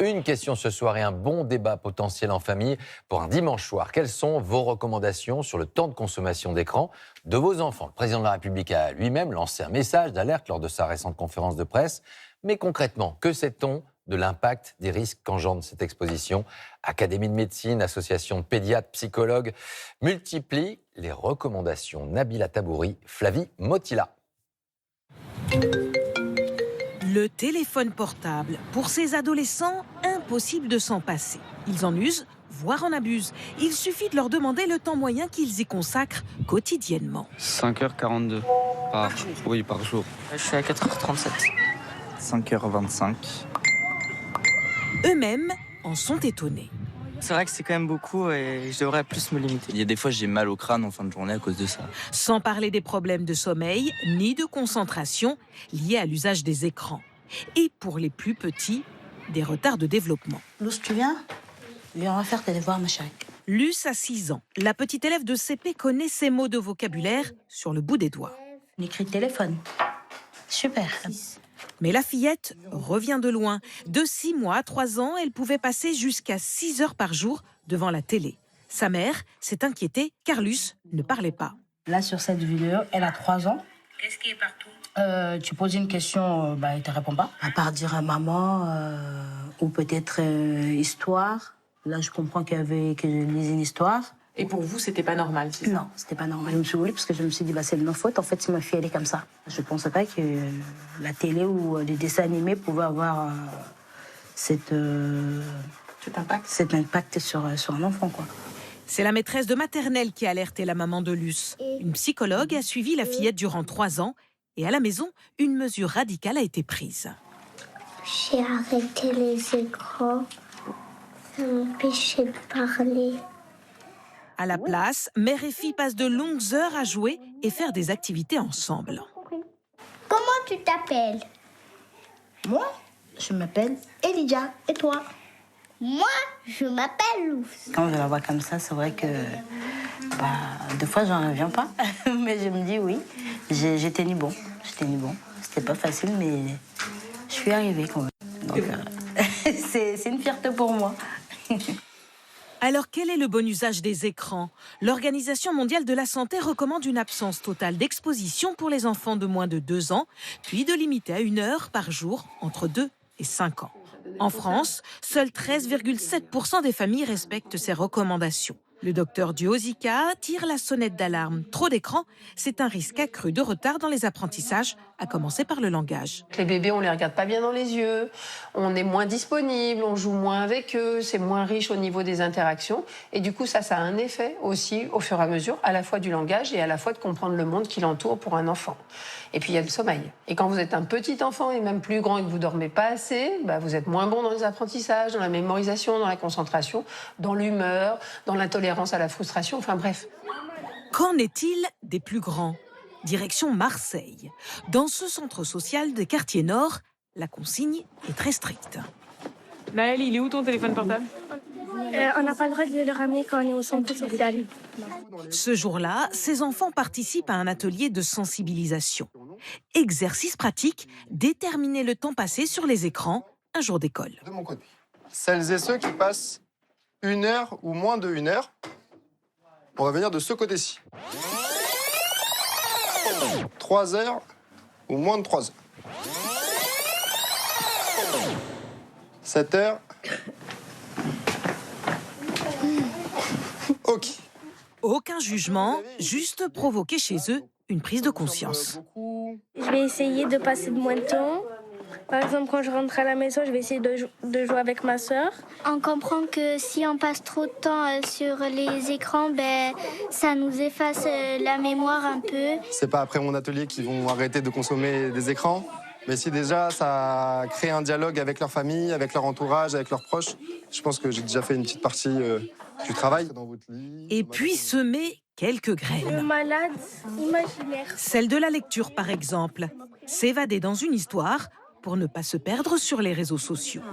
Une question ce soir et un bon débat potentiel en famille pour un dimanche soir. Quelles sont vos recommandations sur le temps de consommation d'écran de vos enfants? Le président de la République a lui-même lancé un message d'alerte lors de sa récente conférence de presse. Mais concrètement, que sait-on de l'impact des risques qu'engendre cette exposition? Académie de médecine, association de pédiatres, psychologues multiplient les recommandations. Nabila Tabouri, Flavie Motila. Le téléphone portable. Pour ces adolescents, impossible de s'en passer. Ils en usent, voire en abusent. Il suffit de leur demander le temps moyen qu'ils y consacrent quotidiennement. 5h42 par jour. Oui, par jour. Je suis à 4h37. 5h25. Eux-mêmes en sont étonnés. C'est vrai que c'est quand même beaucoup et je devrais plus me limiter. Il y a des fois, j'ai mal au crâne en fin de journée à cause de ça. Sans parler des problèmes de sommeil ni de concentration liés à l'usage des écrans. Et pour les plus petits, des retards de développement. Luce, tu viens? Viens, on va faire tes devoirs, ma chérie. Luce a 6 ans. La petite élève de CP connaît ces mots de vocabulaire sur le bout des doigts. On écrit téléphone. Super. Mais la fillette revient de loin. De 6 mois à 3 ans, elle pouvait passer jusqu'à 6 heures par jour devant la télé. Sa mère s'est inquiétée car Luce ne parlait pas. Là, sur cette vidéo, elle a 3 ans. Qu'est-ce qui est partout? Tu poses une question, elle te répond pas. À part dire à maman, ou peut-être histoire. Là, je comprends que je lisais une histoire. Et pour vous, c'était pas normal, c'est ça? Non, c'était pas normal. Je me suis voulu parce que je me suis dit, c'est de ma faute. En fait, si ma fille, elle est comme ça. Je ne pensais pas que la télé ou les dessins animés pouvaient avoir cet impact sur un enfant, quoi. C'est la maîtresse de maternelle qui a alerté la maman de Luce. Une psychologue a suivi la fillette durant 3 ans. Et à la maison, une mesure radicale a été prise. J'ai arrêté les écrans. Ça m'empêchait de parler. À la place, mère et fille passent de longues heures à jouer et faire des activités ensemble. Comment tu t'appelles? Moi, je m'appelle Elijah. Et toi? Moi, je m'appelle Luce. Quand je la vois comme ça, c'est vrai que des fois, j'en reviens pas. Mais je me dis oui, j'ai tenu bon. C'était pas facile, mais je suis arrivée quand même. Donc, c'est une fierté pour moi. Alors, quel est le bon usage des écrans? L'Organisation mondiale de la santé recommande une absence totale d'exposition pour les enfants de moins de 2 ans, puis de limiter à 1 heure par jour entre 2 et 5 ans. En France, seuls 13,7% des familles respectent ces recommandations. Le docteur Duozika tire la sonnette d'alarme. Trop d'écran, c'est un risque accru de retard dans les apprentissages, à commencer par le langage. Les bébés, on les regarde pas bien dans les yeux, on est moins disponible, on joue moins avec eux, c'est moins riche au niveau des interactions. Et du coup, ça a un effet aussi, au fur et à mesure, à la fois du langage et à la fois de comprendre le monde qui l'entoure pour un enfant. Et puis, il y a le sommeil. Et quand vous êtes un petit enfant et même plus grand et que vous dormez pas assez, vous êtes moins bon dans les apprentissages, dans la mémorisation, dans la concentration, dans l'humeur, dans l'intolérance à la frustration, enfin bref. Qu'en est-il des plus grands? Direction Marseille. Dans ce centre social des quartiers nord, la consigne est très stricte. Naël, il est où ton téléphone portable? On n'a pas le droit de le ramener quand on est au centre social. Ce jour-là, ces enfants participent à un atelier de sensibilisation. Exercice pratique, déterminer le temps passé sur les écrans un jour d'école. De mon côté. Celles et ceux qui passent 1 heure ou moins de 1 heure, on va venir de ce côté-ci. 3 heures ou moins de 3 heures. 7 heures. Ok. Aucun jugement, juste provoquer chez eux une prise de conscience. Je vais essayer de passer de moins de temps. Par exemple, quand je rentre à la maison, je vais essayer de jouer avec ma sœur. On comprend que si on passe trop de temps sur les écrans, ça nous efface la mémoire un peu. C'est pas après mon atelier qu'ils vont arrêter de consommer des écrans, mais si déjà ça crée un dialogue avec leur famille, avec leur entourage, avec leurs proches, je pense que j'ai déjà fait une petite partie du travail. Et puis semer quelques graines. Malade imaginaire. Celle de la lecture, par exemple. S'évader dans une histoire pour ne pas se perdre sur les réseaux sociaux.